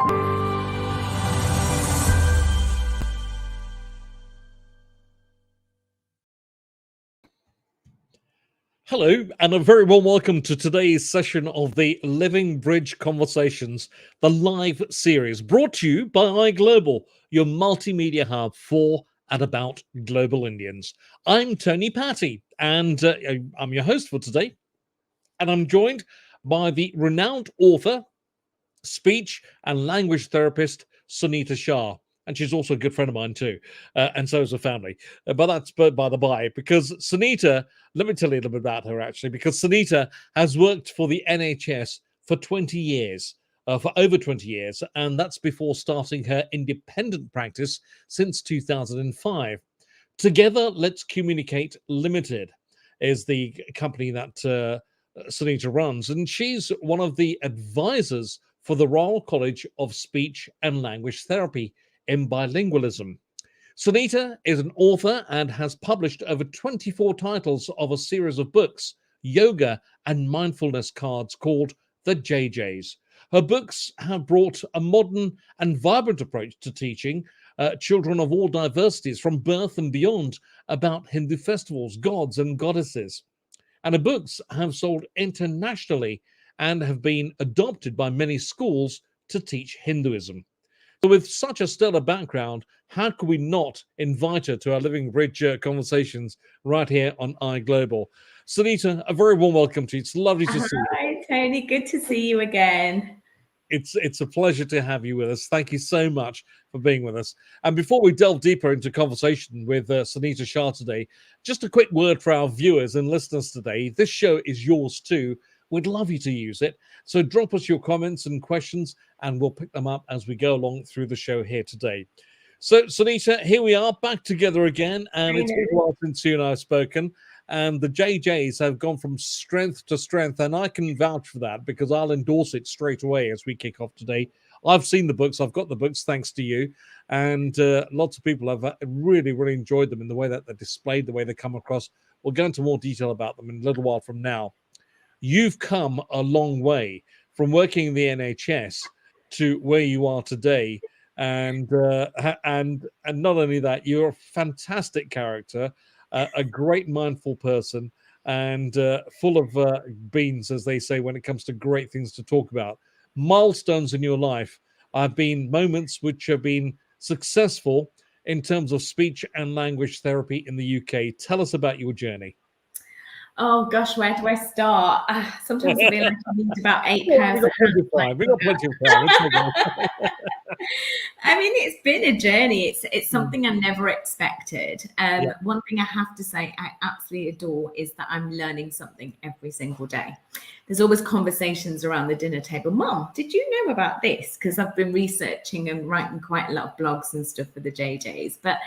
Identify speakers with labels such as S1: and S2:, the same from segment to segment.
S1: Hello, and a very warm welcome to today's session of the Living Bridge Conversations, the live series brought to you by iGlobal, your multimedia hub for and about global Indians. I'm Tony Patty, and I'm your host for today, and I'm joined by the renowned author, speech and language therapist, Sunita Shah. And she's also a good friend of mine too. And so is her family. But that's by the by, because Sunita, let me tell you a little bit about her actually, because Sunita has worked for the NHS for 20 years, for over 20 years. And that's before starting her independent practice since 2005. Together, Let's Communicate Limited is the company that Sunita runs. And she's one of the advisors for the Royal College of Speech and Language Therapy in bilingualism. Sunita is an author and has published over 24 titles of a series of books, yoga and mindfulness cards called the JJs. Her books have brought a modern and vibrant approach to teaching children of all diversities from birth and beyond about Hindu festivals, gods and goddesses. And her books have sold internationally and have been adopted by many schools to teach Hinduism. So with such a stellar background, how could we not invite her to our Living Bridge conversations right here on iGlobal? Sunita, a very warm welcome to you. It's lovely to see you.
S2: Hi, Tony. Good to see you again.
S1: It's a pleasure to have you with us. Thank you so much for being with us. And before we delve deeper into conversation with Sunita Shah today, just a quick word for our viewers and listeners today. This show is yours too. We'd love you to use it. So drop us your comments and questions, and we'll pick them up as we go along through the show here today. So, Sunita, here we are back together again, and it's been a while since you and I have spoken. And the JJs have gone from strength to strength, and I can vouch for that because I'll endorse it straight away as we kick off today. I've seen the books. I've got the books thanks to you, and lots of people have really, really enjoyed them in the way that they're displayed, the way they come across. We'll go into more detail about them in a little while from now. You've come a long way from working in the NHS to where you are today, and not only that, you're a fantastic character, a great mindful person, and full of beans, as they say, when it comes to great things to talk about. Milestones in your life have been moments which have been successful in terms of speech and language therapy in the UK. Tell us about your journey.
S2: Oh gosh, where do I start? Sometimes I feel like I need about 8 pairs of hands.
S1: We've got plenty of time.
S2: I mean, it's been a journey. It's something I never expected. One thing I have to say I absolutely adore is that I'm learning something every single day. There's always conversations around the dinner table. Mom, did you know about this? Because I've been researching and writing quite a lot of blogs and stuff for the JJs. But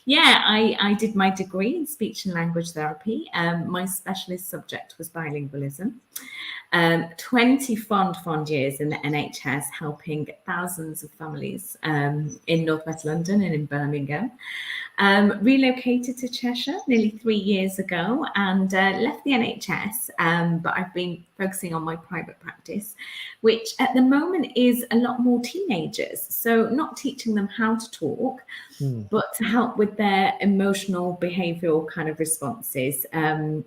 S2: yeah, I did my degree in speech and language therapy. My specialist subject was bilingualism. 20 fond years in the NHS, helping thousands of families in Northwest London and in Birmingham. Relocated to Cheshire nearly 3 years ago and left the NHS, but I've been focusing on my private practice, which at the moment is a lot more teenagers. So not teaching them how to talk, but to help with their emotional behavioural kind of responses.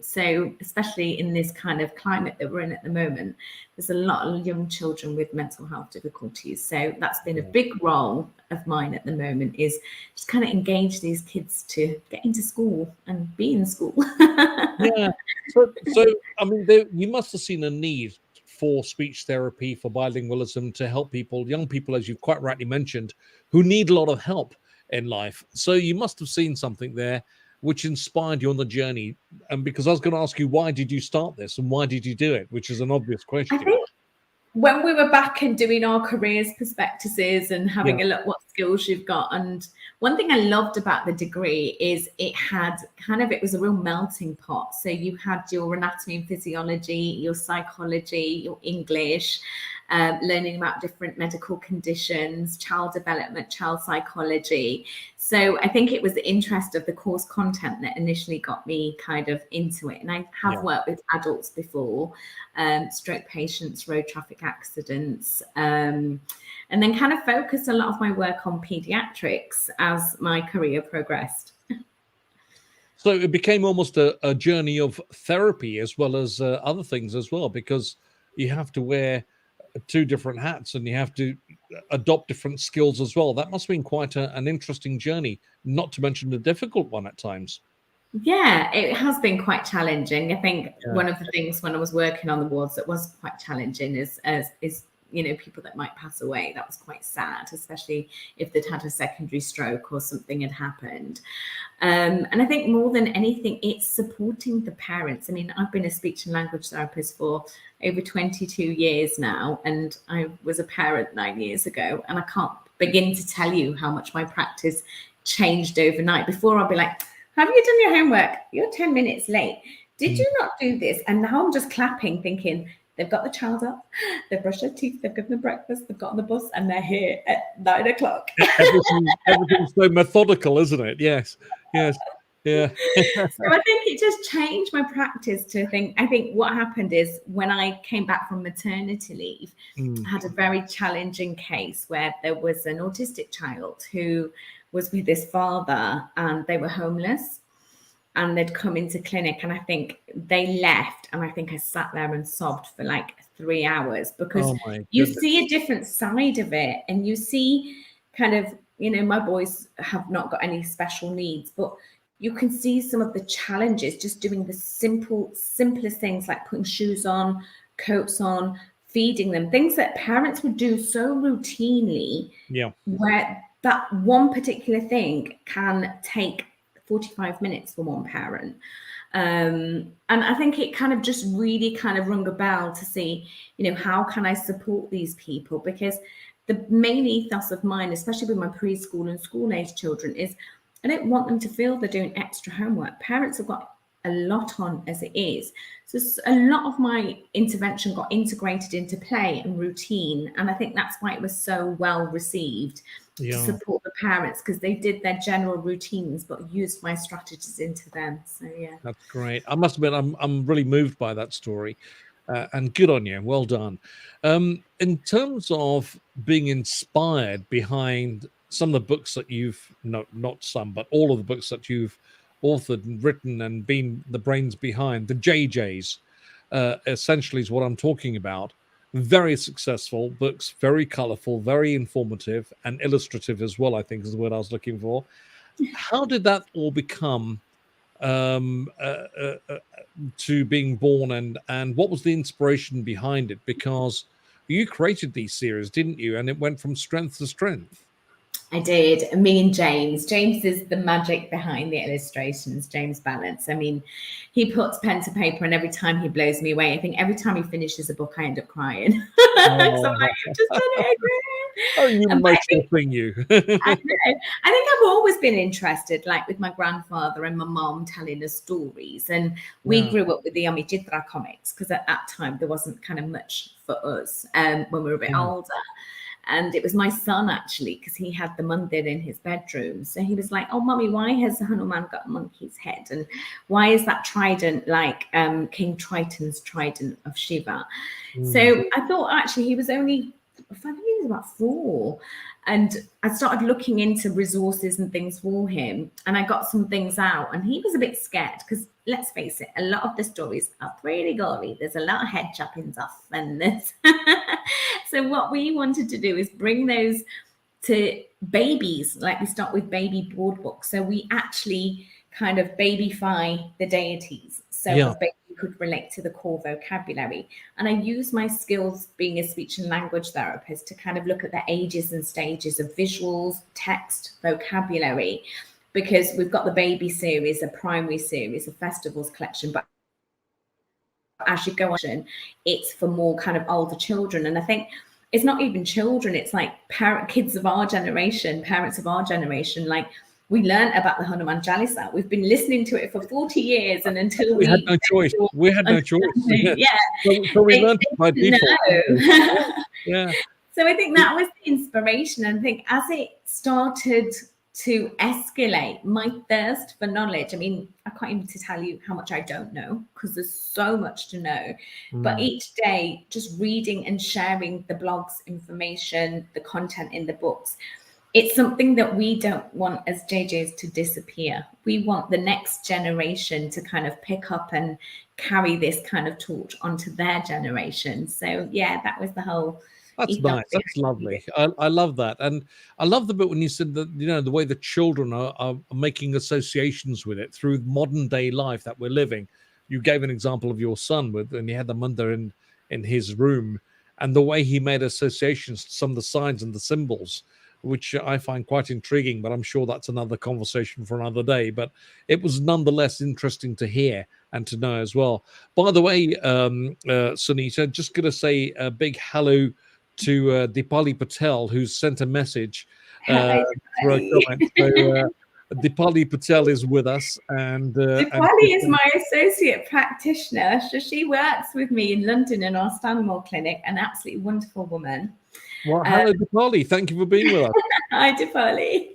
S2: So especially in this kind of climate that we're in at the moment, there's a lot of young children with mental health difficulties. So that's been a big role of mine at the moment, is just kind of engage these kids to get into school and be in school.
S1: Yeah. So I mean, you must have seen a need for speech therapy, for bilingualism, to help people, young people, as you've quite rightly mentioned, who need a lot of help in life. So you must have seen something there which inspired you on the journey. And because I was going to ask you, why did you start this and why did you do it? Which is an obvious question.
S2: I think when we were back and doing our careers perspectives and having a look what skills you've got, and one thing I loved about the degree is it had it was a real melting pot. So you had your anatomy and physiology, your psychology, your English, learning about different medical conditions, child development, child psychology. So I think it was the interest of the course content that initially got me kind of into it. And I have worked with adults before, stroke patients, road traffic accidents, and then kind of focused a lot of my work on pediatrics as my career progressed.
S1: So it became almost a journey of therapy as well as other things as well, because you have to wear two different hats and you have to adopt different skills as well. That must have been quite an interesting journey, not to mention a difficult one at times.
S2: Yeah, it has been quite challenging. I think one of the things when I was working on the wards that was quite challenging is you know, people that might pass away. That was quite sad, especially if they'd had a secondary stroke or something had happened. And I think more than anything, it's supporting the parents. I mean, I've been a speech and language therapist for over 22 years now, and I was a parent 9 years ago, and I can't begin to tell you how much my practice changed overnight. Before I'll be like, have you done your homework? You're 10 minutes late. Did you not do this? And now I'm just clapping, thinking, they've got the child up, they've brushed their teeth, they've given them breakfast, they've got on the bus, and they're here at 9 o'clock.
S1: Everything's so methodical, isn't it? Yes, yes, yeah.
S2: So I think it just changed my practice to think. I think what happened is when I came back from maternity leave, I had a very challenging case where there was an autistic child who was with his father and they were homeless. And they'd come into clinic, and I think they left, and I think I sat there and sobbed for like 3 hours, because you see a different side of it, and you see kind of, you know, my boys have not got any special needs, but you can see some of the challenges just doing the simplest things like putting shoes on, coats on, feeding them, things that parents would do so routinely, where that one particular thing can take 45 minutes for one parent. And I think it kind of just really kind of rung a bell to see, you know, how can I support these people? Because the main ethos of mine, especially with my preschool and school age children, is I don't want them to feel they're doing extra homework. Parents have got a lot on as it is. So a lot of my intervention got integrated into play and routine. And I think that's why it was so well received to support the parents, because they did their general routines but used my strategies into them. So yeah,
S1: that's great. I must admit, I'm really moved by that story, and good on you. Well done. In terms of being inspired behind some of the books that you've not some, but all of the books that you've authored and written and been the brains behind, the JJs, essentially is what I'm talking about. Very successful books, very colorful, very informative, and illustrative as well, I think is the word I was looking for. How did that all become to being born, and what was the inspiration behind it? Because you created these series, didn't you? And it went from strength to strength.
S2: I did. Me and James. James is the magic behind the illustrations, James Balance. I mean, he puts pen to paper, and every time he blows me away. I think every time he finishes a book, I end up crying. So I'm like, I've just done it again.
S1: Oh, you emotional thing, you.
S2: I think I've always been interested, like with my grandfather and my mom telling us stories. And we grew up with the Amijitra comics, because at that time there wasn't kind of much for us when we were a bit older. And it was my son, actually, because he had the mandir in his bedroom. So he was like, oh, Mummy, why has Hanuman got a monkey's head? And why is that trident like King Triton's trident of Shiva? So I thought, actually, he was only, I think he was about 4. And I started looking into resources and things for him. And I got some things out. And he was a bit scared because, let's face it, a lot of the stories are pretty gory. There's a lot of head choppings off. And this. So what we wanted to do is bring those to babies. Like, we start with baby board books. So we actually kind of babyfy the deities. So a baby could relate to the core vocabulary. And I use my skills being a speech and language therapist to kind of look at the ages and stages of visuals, text, vocabulary, because we've got the baby series, a primary series, a festivals collection, but as you go on, it's for more kind of older children. And I think it's not even children, it's like kids of our generation, parents of our generation, like We learned about the Hanuman Chalisa. We've been listening to it for 40 years, and until
S1: we had no choice. We had no choice.
S2: Yeah.
S1: So we learned it by default. Yeah.
S2: So I think that was the inspiration. And I think as it started to escalate, my thirst for knowledge, I mean, I can't even tell you how much I don't know, because there's so much to know. But each day, just reading and sharing the blogs, information, the content in the books, it's something that we don't want as JJs to disappear. We want the next generation to kind of pick up and carry this kind of torch onto their generation. So yeah, that was the whole.
S1: That's nice. That's lovely. I love that. And I love the bit when you said that, you know, the way the children are making associations with it through modern day life that we're living. You gave an example of your son and he had the manda in his room, and the way he made associations to some of the signs and the symbols, which I find quite intriguing, but I'm sure that's another conversation for another day. But it was nonetheless interesting to hear and to know as well. By the way, Sunita, just going to say a big hello to Dipali Patel, who's sent a message through a comment. So Dipali Patel is with us. And
S2: Dipali is my associate practitioner. So she works with me in London in our Stanmore clinic, an absolutely wonderful woman.
S1: Well, hello, Dipali. Thank you for being with us.
S2: Hi, Dipali.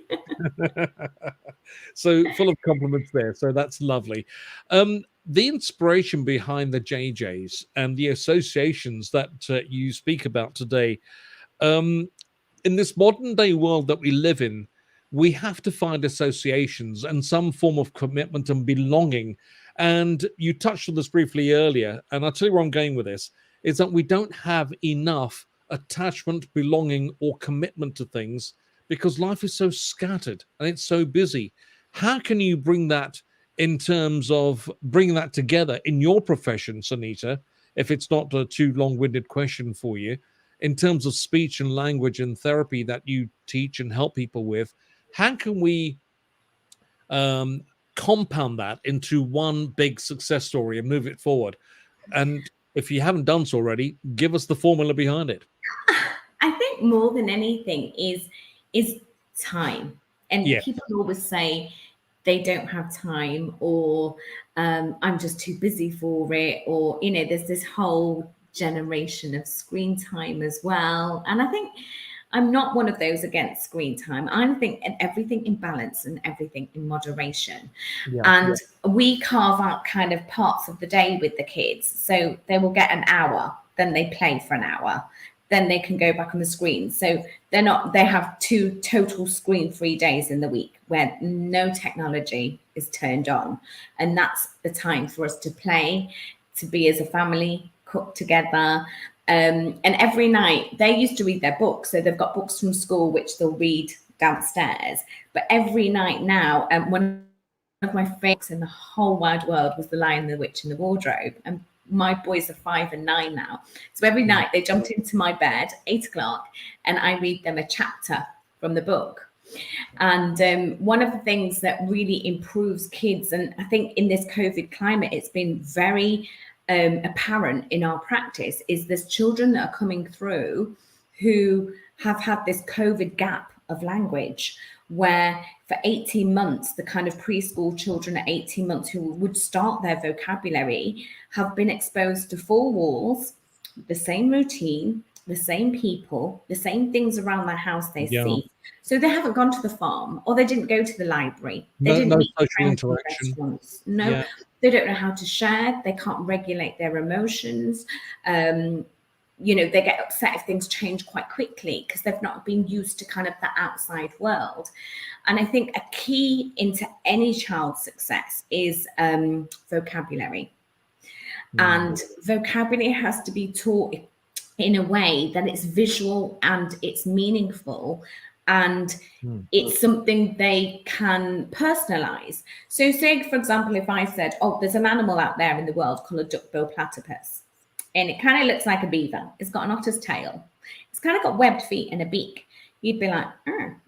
S1: So full of compliments there. So that's lovely. The inspiration behind the JJs and the associations that you speak about today, in this modern day world that we live in, we have to find associations and some form of commitment and belonging. And you touched on this briefly earlier, and I'll tell you where I'm going with this, is that we don't have enough attachment, belonging, or commitment to things because life is so scattered and it's so busy. How can you bring that in terms of bringing that together in your profession, Sunita, if it's not a too long-winded question for you, in terms of speech and language and therapy that you teach and help people with? How can we compound that into one big success story and move it forward? And if you haven't done so already, give us the formula behind it.
S2: I think more than anything is time. And people always say they don't have time, or I'm just too busy for it, or, you know, there's this whole generation of screen time as well. And I think I'm not one of those against screen time. I think everything in balance and everything in moderation. We carve out kind of parts of the day with the kids. So they will get an hour, then they play for an hour, then they can go back on the screen. So they have 2 total screen-free days in the week where no technology is turned on. And that's the time for us to play, to be as a family, cook together. And every night they used to read their books. So they've got books from school, which they'll read downstairs. But every night now, one of my favorites in the whole wide world was The Lion, the Witch and the Wardrobe. And my boys are 5 and 9 now. So every night they jumped into my bed, 8 o'clock, and I read them a chapter from the book. And one of the things that really improves kids, and I think in this COVID climate, it's been very apparent in our practice, is there's children that are coming through who have had this COVID gap of language, where for 18 months, the kind of preschool children at 18 months who would start their vocabulary have been exposed to 4 walls, the same routine, the same people, the same things around their house they see. So they haven't gone to the farm, or they didn't go to the library. They didn't meet
S1: social interaction.
S2: They don't know how to share. They can't regulate their emotions. You know, they get upset if things change quite quickly because they've not been used to kind of the outside world. And I think a key into any child's success is vocabulary. And vocabulary has to be taught in a way that it's visual and it's meaningful, and it's something they can personalize. So say, for example, if I said, oh, there's an animal out there in the world called a duckbill platypus, and it kind of looks like a beaver. It's got an otter's tail. It's kind of got webbed feet and a beak. You'd be like,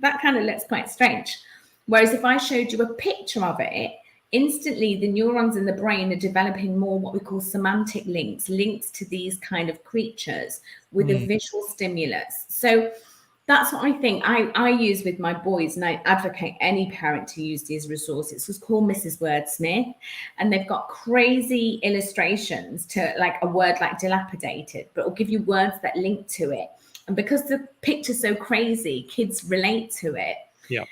S2: that kind of looks quite strange. Whereas if I showed you a picture of it, instantly the neurons in the brain are developing more what we call semantic links to these kind of creatures with a visual stimulus. So That's what I think I use with my boys, and I advocate any parent to use these resources. It's called Mrs. Wordsmith, and they've got crazy illustrations to like a word like dilapidated, but it'll give you words that link to it. And because the picture's so crazy, kids relate to it.
S1: Yeah.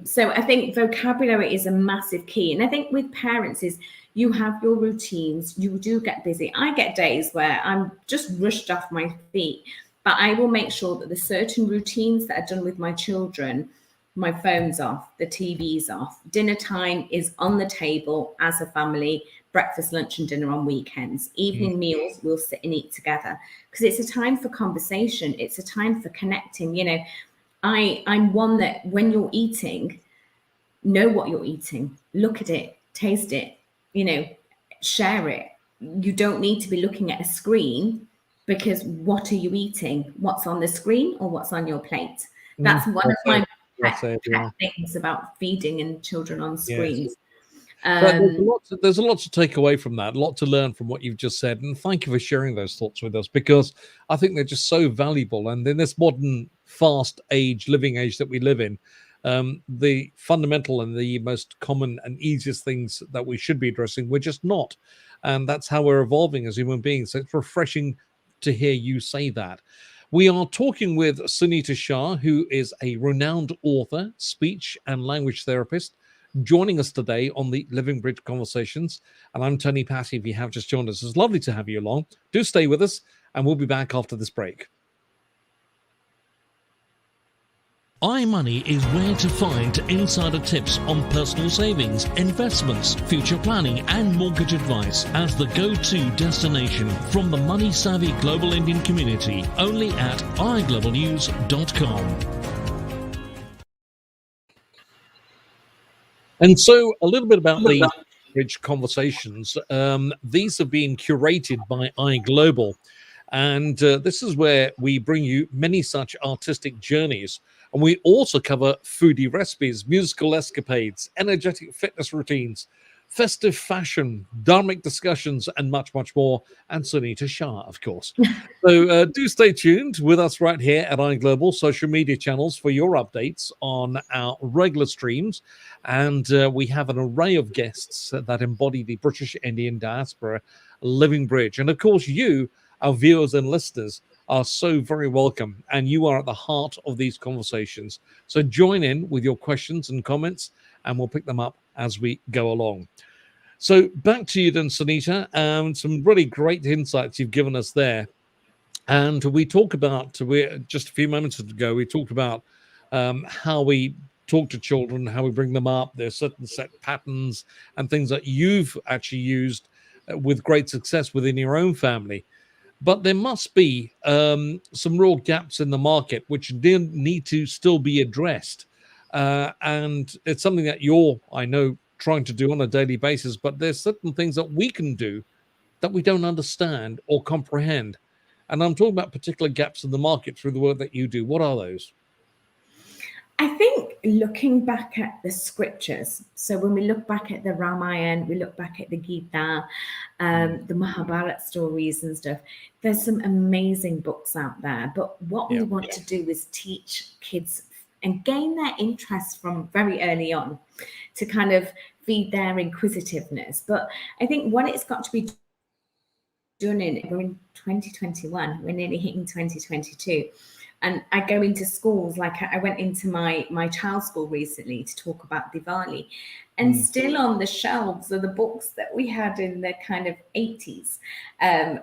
S2: So I think vocabulary is a massive key. And I think with parents is you have your routines, you do get busy. I get days where I'm just rushed off my feet, but I will make sure that the certain routines that are done with my children, my phone's off, the TV's off, dinner time is on the table as a family, breakfast, lunch and dinner on weekends, evening meals, we'll sit and eat together because it's a time for conversation. It's a time for connecting. You know, I'm one that when you're eating, know what you're eating, look at it, taste it, you know, share it. You don't need to be looking at a screen because what are you eating? What's on the screen or what's on your plate? That's one of my pet things about feeding and children on screens.
S1: There's a lot to take away from that, a lot to learn from what you've just said. And thank you for sharing those thoughts with us, because I think they're just so valuable. And in this modern, fast living age that we live in, the fundamental and the most common and easiest things that we should be addressing, we're just not. And that's how we're evolving as human beings. So it's refreshing to hear you say that. We are talking with Sunita Shah, who is a renowned author, speech and language therapist, joining us today on the Living Bridge Conversations. And I'm Tony Patty. If you have just joined us, it's lovely to have you along. Do stay with us, and we'll be back after this break.
S3: iMoney is where to find insider tips on personal savings, investments, future planning and mortgage advice as the go-to destination from the money-savvy global Indian community, only at iGlobalnews.com.
S1: And so a little bit about the Bridge Conversations. These have been curated by iGlobal. And this is where we bring you many such artistic journeys. And we also cover foodie recipes, musical escapades, energetic fitness routines, festive fashion, dharmic discussions, and much, much more. And Sunita Shah, of course. So do stay tuned with us right here at iGlobal social media channels for your updates on our regular streams. And we have an array of guests that embody the British Indian diaspora living bridge. And of course, you, our viewers and listeners, are so very welcome, and you are at the heart of these conversations. So join in with your questions and comments, and we'll pick them up as we go along. So back to you then, Sunita, some really great insights you've given us there. And we talk about, just a few moments ago, we talked about how we talk to children, how we bring them up. There's certain set patterns and things that you've actually used with great success within your own family. But there must be some real gaps in the market which need to still be addressed. And it's something that you're, I know, trying to do on a daily basis, but there's certain things that we can do that we don't understand or comprehend. And I'm talking about particular gaps in the market through the work that you do. What are those?
S2: I think looking back at the scriptures, so when we look back at the Ramayana, we look back at the Gita, the Mahabharata stories and stuff, there's some amazing books out there. But what we want to do is teach kids and gain their interest from very early on to kind of feed their inquisitiveness. But I think what it's got to be done we're in 2021, we're nearly hitting 2022. And I go into schools, like I went into my child's school recently to talk about Diwali, and still on the shelves are the books that we had in the kind of 80s,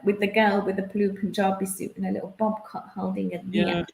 S2: with the girl with the blue Punjabi suit and a little bob cut holding a diya.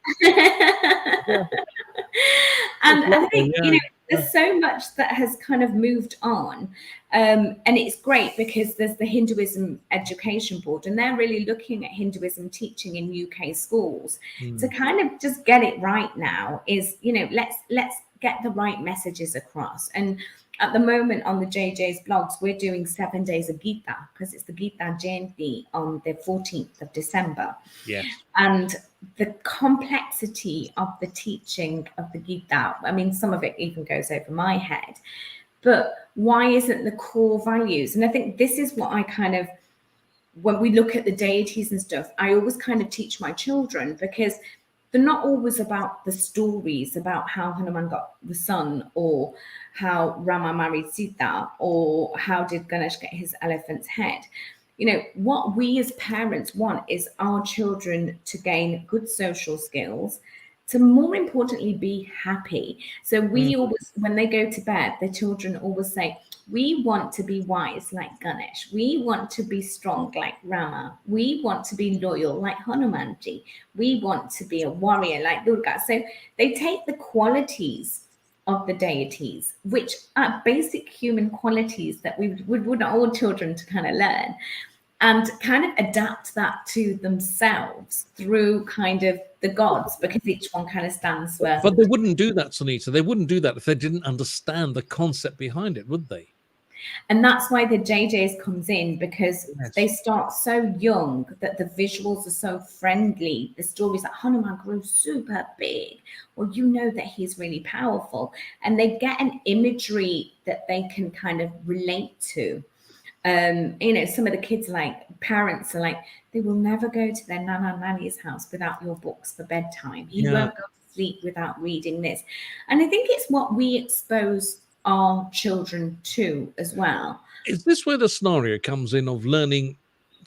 S2: And I think, you know, there's so much that has kind of moved on. And it's great because there's the Hinduism Education Board, and they're really looking at Hinduism teaching in UK schools to kind of just get it right now is, you know, let's get the right messages across. And at the moment on the JJ's blogs, we're doing 7 days of Gita because it's the Gita Jayanti on the 14th of December.
S1: Yes.
S2: And the complexity of the teaching of the Gita, I mean, some of it even goes over my head, but why isn't the core values? And I think this is what I kind of, when we look at the deities and stuff, I always kind of teach my children, because they're not always about the stories about how Hanuman got the sun, or how Rama married Sita, or how did Ganesh get his elephant's head. What we as parents want is our children to gain good social skills, to more importantly be happy. So we always, when they go to bed, the children always say, we want to be wise like Ganesh. We want to be strong like Rama. We want to be loyal like Hanumanji. We want to be a warrior like Durga. So they take the qualities of the deities, which are basic human qualities that we would want all children to kind of learn, and kind of adapt that to themselves through kind of the gods, because each one kind of stands for.
S1: But they wouldn't do that, Sunita. They wouldn't do that if they didn't understand the concept behind it, would they?
S2: And that's why the JJs comes in, because they start so young that the visuals are so friendly. The stories that Hanuman grew super big, well, that he's really powerful, and they get an imagery that they can kind of relate to. Some of the kids, like parents are like, they will never go to their nana nanny's house without your books for bedtime. He won't go to sleep without reading this. And I think it's what we expose our children to as well.
S1: Is this where the scenario comes in of learning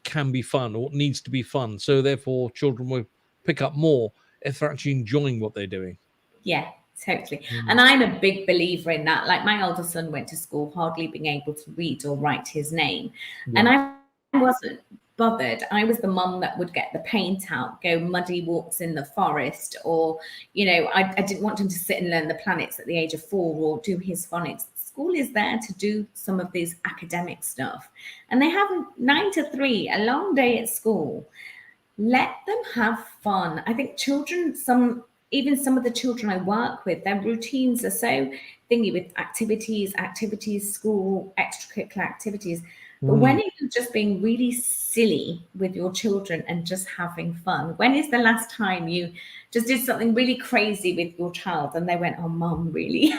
S1: can be fun, or needs to be fun, so therefore children will pick up more if they're actually enjoying what they're doing?
S2: Yeah, totally. And I'm a big believer in that. Like, my older son went to school hardly being able to read or write his name, and I wasn't bothered. I was the mum that would get the paint out, go muddy walks in the forest, or I didn't want him to sit and learn the planets at the age of 4 or do his phonics. School is there to do some of this academic stuff, and they have 9 to 3, a long day at school. Let them have fun. I think children, even some of the children I work with, their routines are so thingy with activities, school, extracurricular activities. But when are you just being really silly with your children and just having fun? When is the last time you just did something really crazy with your child and they went, oh, Mum, really?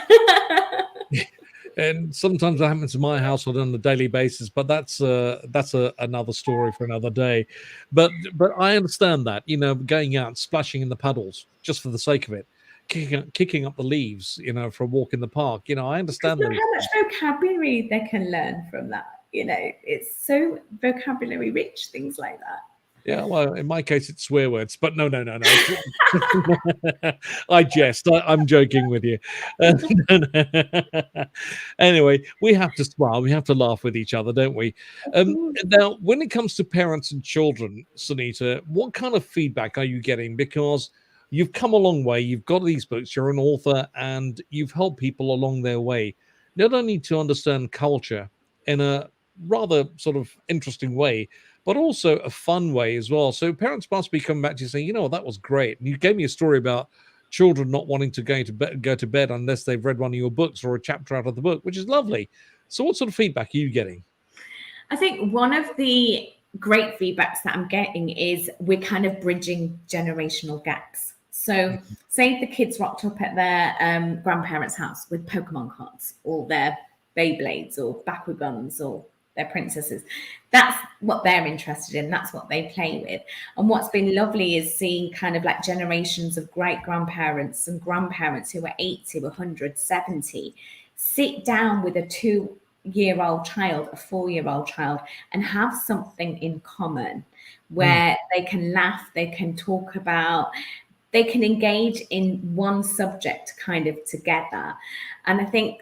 S1: And sometimes that happens in my household on a daily basis, but that's another story for another day. But I understand that, going out and splashing in the puddles just for the sake of it, kicking up the leaves, for a walk in the park. I understand that.
S2: How much vocabulary they can learn from that. It's so vocabulary rich, things like that.
S1: Yeah, well, in my case, it's swear words, but no. I jest. I'm joking with you. Anyway, we have to smile. We have to laugh with each other, don't we? Now, when it comes to parents and children, Sunita, what kind of feedback are you getting? Because you've come a long way. You've got these books. You're an author, and you've helped people along their way, not only to understand culture in a rather sort of interesting way, but also a fun way as well. So parents must be coming back to you saying, that was great. And you gave me a story about children not wanting to go to bed unless they've read one of your books or a chapter out of the book, which is lovely. So what sort of feedback are you getting?
S2: I think one of the great feedbacks that I'm getting is we're kind of bridging generational gaps. So say the kids rocked up at their grandparents' house with Pokemon cards, or their Beyblades, or Bakugans, or their princesses. That's what they're interested in. That's what they play with. And what's been lovely is seeing kind of like generations of great grandparents and grandparents who are 80, 100, 70, sit down with a 2-year-old child, a 4-year-old child, and have something in common where they can laugh, they can talk about, they can engage in one subject kind of together. And I think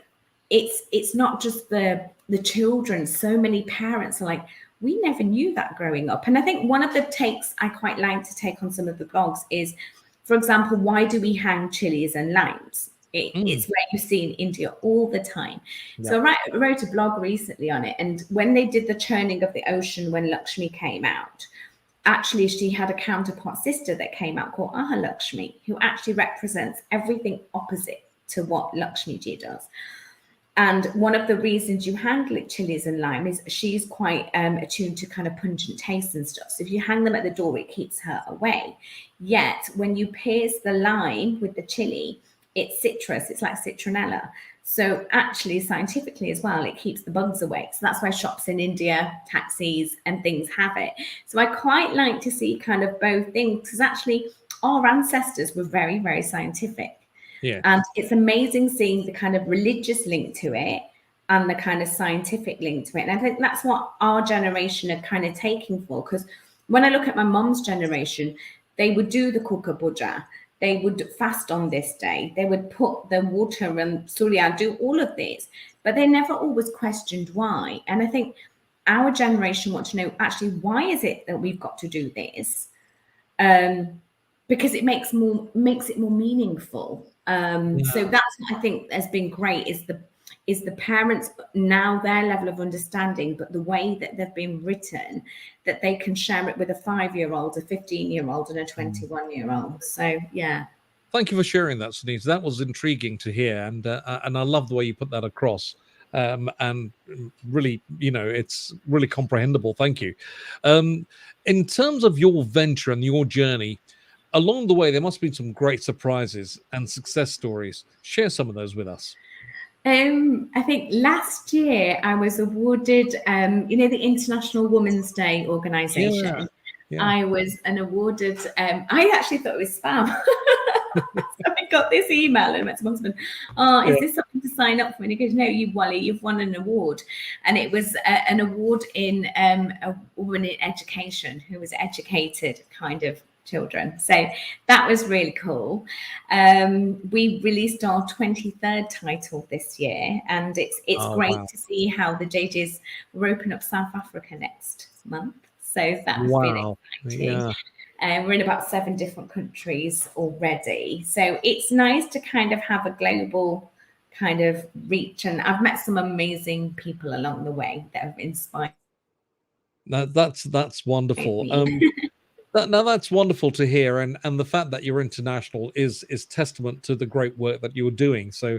S2: it's not just the children. So many parents are like, we never knew that growing up. And I think one of the takes I quite like to take on some of the blogs is, for example, why do we hang chilies and limes? It's where you see in India all the time. Yeah. So I wrote a blog recently on it. And when they did the churning of the ocean, when Lakshmi came out, actually she had a counterpart sister that came out called Aha Lakshmi, who actually represents everything opposite to what Lakshmi ji does. And one of the reasons you hang chilies and lime is she's quite attuned to kind of pungent tastes and stuff. So if you hang them at the door, it keeps her away. Yet when you pierce the lime with the chili, it's citrus. It's like citronella. So actually, scientifically as well, it keeps the bugs away. So that's why shops in India, taxis and things have it. So I quite like to see kind of both things, because actually our ancestors were very, very scientific.
S1: Yeah.
S2: And it's amazing seeing the kind of religious link to it and the kind of scientific link to it. And I think that's what our generation are kind of taking for, because when I look at my mom's generation, they would do the kukka puja, they would fast on this day, they would put the water and surya, do all of this, but they never always questioned why. And I think our generation want to know, actually, why is it that we've got to do this? Because it makes it more meaningful. So that's what I think has been great, is the parents now, their level of understanding, but the way that they've been written, that they can share it with a 5-year-old, a 15-year-old, and a 21-year-old. So yeah.
S1: Thank you for sharing that, Sunita. That was intriguing to hear, and I love the way you put that across. And really, it's really comprehensible. Thank you. In terms of your venture and your journey, along the way, there must be some great surprises and success stories. Share some of those with us.
S2: I think last year I was awarded, the International Women's Day organisation.
S1: Yeah.
S2: I was awarded. I actually thought it was spam. So I got this email and went to my husband, is this something to sign up for? And he goes, no, you've won an award. And it was an award in a woman in education who was educated kind of children. So that was really cool. We released our 23rd title this year, and it's great to see how the JJs will open up South Africa next month. So that's been exciting. We're in about 7 different countries already. So it's nice to kind of have a global kind of reach. And I've met some amazing people along the way that have inspired.
S1: That's wonderful. That's wonderful to hear, and the fact that you're international is testament to the great work that you're doing. So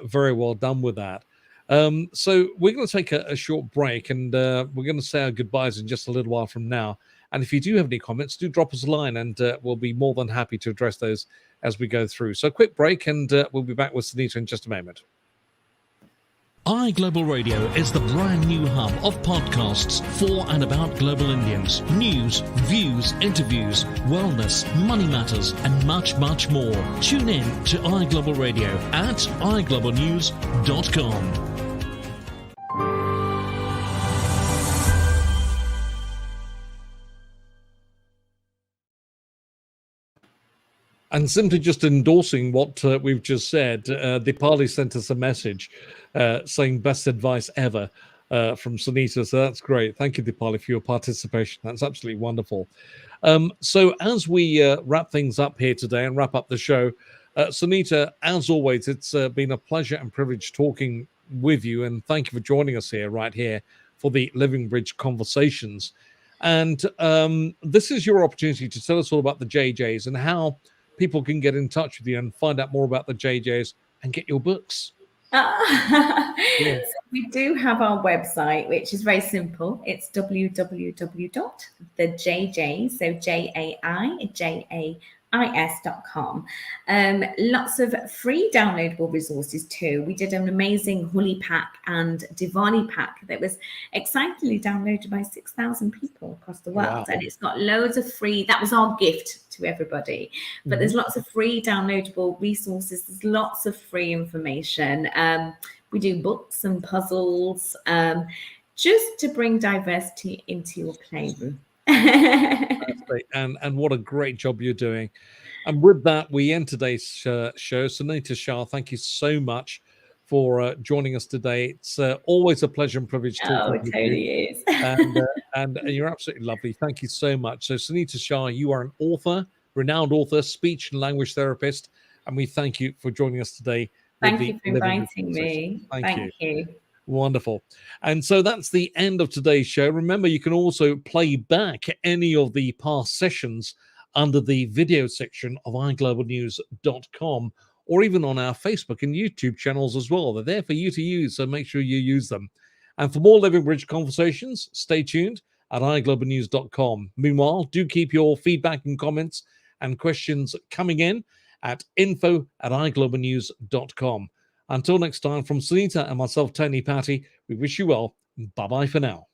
S1: very well done with that. So we're going to take a short break, and we're going to say our goodbyes in just a little while from now. And if you do have any comments, do drop us a line, and we'll be more than happy to address those as we go through. So quick break, and we'll be back with Sunita in just a moment.
S3: iGlobal Radio is the brand new hub of podcasts for and about global Indians. News, views, interviews, wellness, money matters, and much, much more. Tune in to iGlobal Radio at iGlobalnews.com.
S1: And simply just endorsing what we've just said, Dipali sent us a message saying best advice ever from Sunita. So that's great. Thank you, Dipali, for your participation. That's absolutely wonderful. So as we wrap things up here today and wrap up the show, Sunita, as always, it's been a pleasure and privilege talking with you. And thank you for joining us right here for the Living Bridge Conversations. And this is your opportunity to tell us all about the JJs and how people can get in touch with you and find out more about the JJs and get your books.
S2: So we do have our website, which is very simple. It's www.thejj, so JAIJAIS.com. Lots of free downloadable resources too. We did an amazing Holi pack and Diwali pack that was excitedly downloaded by 6,000 people across the world. Wow. And it's got loads of free, that was our gift to everybody. But there's lots of free downloadable resources. There's lots of free information. We do books and puzzles, just to bring diversity into your playroom.
S1: That's great. And what a great job you're doing. And with that, we end today's show. Sunita Shah, thank you so much for joining us today. It's always a pleasure and privilege talking with you.
S2: It totally is.
S1: And you're absolutely lovely. Thank you so much. So Sunita Shah, you are an author, renowned author, speech and language therapist, and we thank you for joining us today.
S2: Thank you for inviting me. Thank you.
S1: Wonderful. And so that's the end of today's show. Remember, you can also play back any of the past sessions under the video section of iGlobalnews.com, or even on our Facebook and YouTube channels as well. They're there for you to use, so make sure you use them. And for more Living Bridge conversations, stay tuned at iGlobalnews.com. Meanwhile, do keep your feedback and comments and questions coming in at info@iGlobalnews.com. Until next time, from Sunita and myself, Tony Patty, we wish you well. Bye-bye for now.